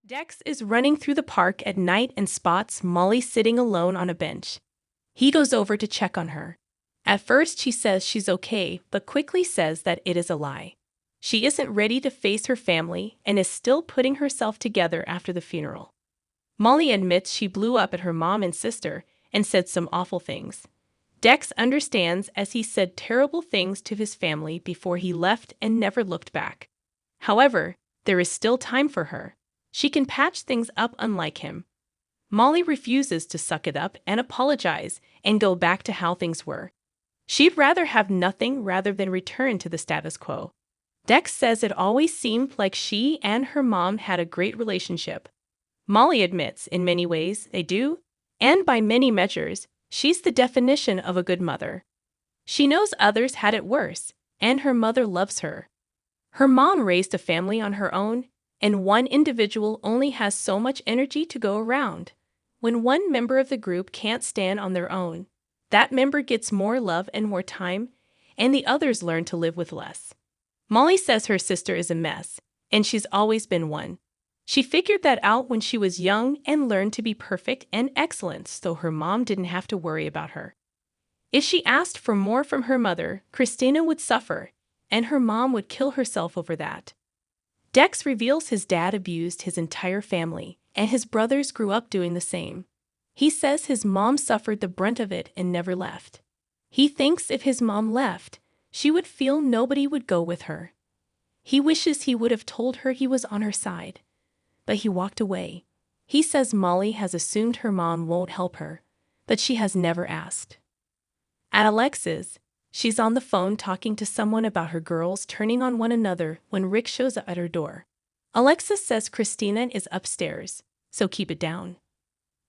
Dex is running through the park at night and spots Molly sitting alone on a bench. He goes over to check on her. At first, she says she's okay, but quickly says that it is a lie. She isn't ready to face her family and is still putting herself together after the funeral. Molly admits she blew up at her mom and sister and said some awful things. Dex understands as he said terrible things to his family before he left and never looked back. However, there is still time for her. She can patch things up unlike him. Molly refuses to suck it up and apologize and go back to how things were. She'd rather have nothing rather than return to the status quo. Dex says it always seemed like she and her mom had a great relationship. Molly admits in many ways they do, and by many measures, she's the definition of a good mother. She knows others had it worse, and her mother loves her. Her mom raised a family on her own, and one individual only has so much energy to go around. When one member of the group can't stand on their own, that member gets more love and more time, and the others learn to live with less. Molly says her sister is a mess, and she's always been one. She figured that out when she was young and learned to be perfect and excellent so her mom didn't have to worry about her. If she asked for more from her mother, Christina would suffer, and her mom would kill herself over that. Dex reveals his dad abused his entire family, and his brothers grew up doing the same. He says his mom suffered the brunt of it and never left. He thinks if his mom left, she would feel nobody would go with her. He wishes he would have told her he was on her side, but he walked away. He says Molly has assumed her mom won't help her, but she has never asked. At Alexa's, she's on the phone talking to someone about her girls turning on one another when Rick shows up at her door. Alexa says Christina is upstairs, so keep it down.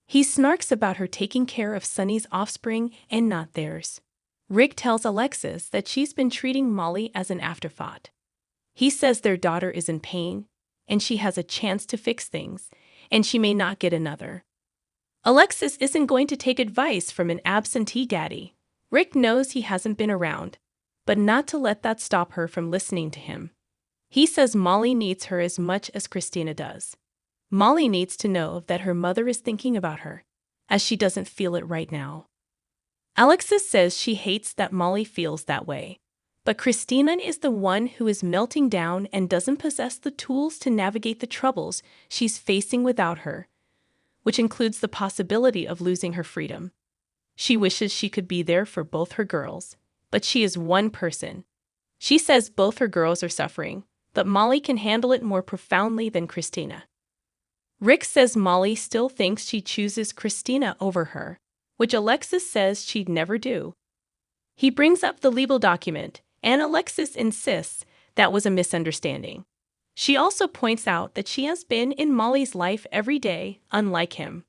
He snarks about her taking care of Sunny's offspring and not theirs. Rick tells Alexis that she's been treating Molly as an afterthought. He says their daughter is in pain, and she has a chance to fix things, and she may not get another. Alexis isn't going to take advice from an absentee daddy. Rick knows he hasn't been around, but not to let that stop her from listening to him. He says Molly needs her as much as Christina does. Molly needs to know that her mother is thinking about her, as she doesn't feel it right now. Alexis says she hates that Molly feels that way, but Christina is the one who is melting down and doesn't possess the tools to navigate the troubles she's facing without her, which includes the possibility of losing her freedom. She wishes she could be there for both her girls, but she is one person. She says both her girls are suffering, but Molly can handle it more profoundly than Christina. Rick says Molly still thinks she chooses Christina over her, which Alexis says she'd never do. He brings up the legal document, and Alexis insists that was a misunderstanding. She also points out that she has been in Molly's life every day, unlike him.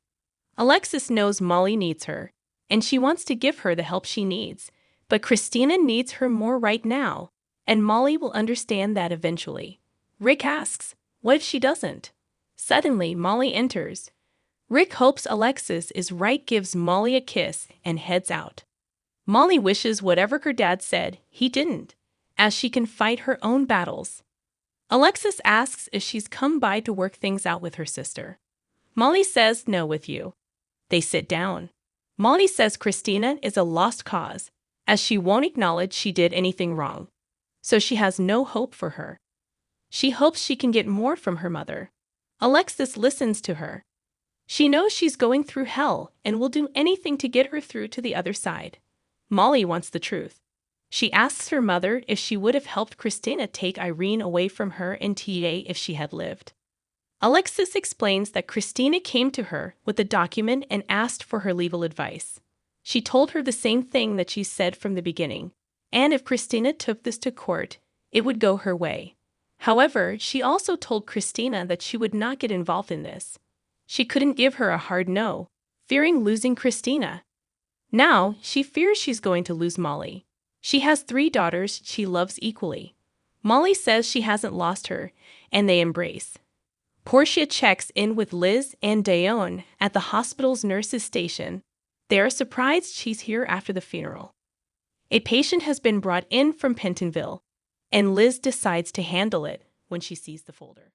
Alexis knows Molly needs her, and she wants to give her the help she needs, but Christina needs her more right now, and Molly will understand that eventually. Rick asks, what if she doesn't? Suddenly, Molly enters. Rick hopes Alexis is right, gives Molly a kiss, and heads out. Molly wishes whatever her dad said, he didn't, as she can fight her own battles. Alexis asks if she's come by to work things out with her sister. Molly says no with you. They sit down. Molly says Christina is a lost cause, as she won't acknowledge she did anything wrong. So she has no hope for her. She hopes she can get more from her mother. Alexis listens to her. She knows she's going through hell and will do anything to get her through to the other side. Molly wants the truth. She asks her mother if she would have helped Christina take Irene away from her and TA if she had lived. Alexis explains that Christina came to her with the document and asked for her legal advice. She told her the same thing that she said from the beginning, and if Christina took this to court, it would go her way. However, she also told Christina that she would not get involved in this. She couldn't give her a hard no, fearing losing Christina. Now, she fears she's going to lose Molly. She has 3 daughters she loves equally. Molly says she hasn't lost her, and they embrace. Portia checks in with Liz and Dayon at the hospital's nurses' station. They are surprised she's here after the funeral. A patient has been brought in from Pentonville, and Liz decides to handle it when she sees the folder.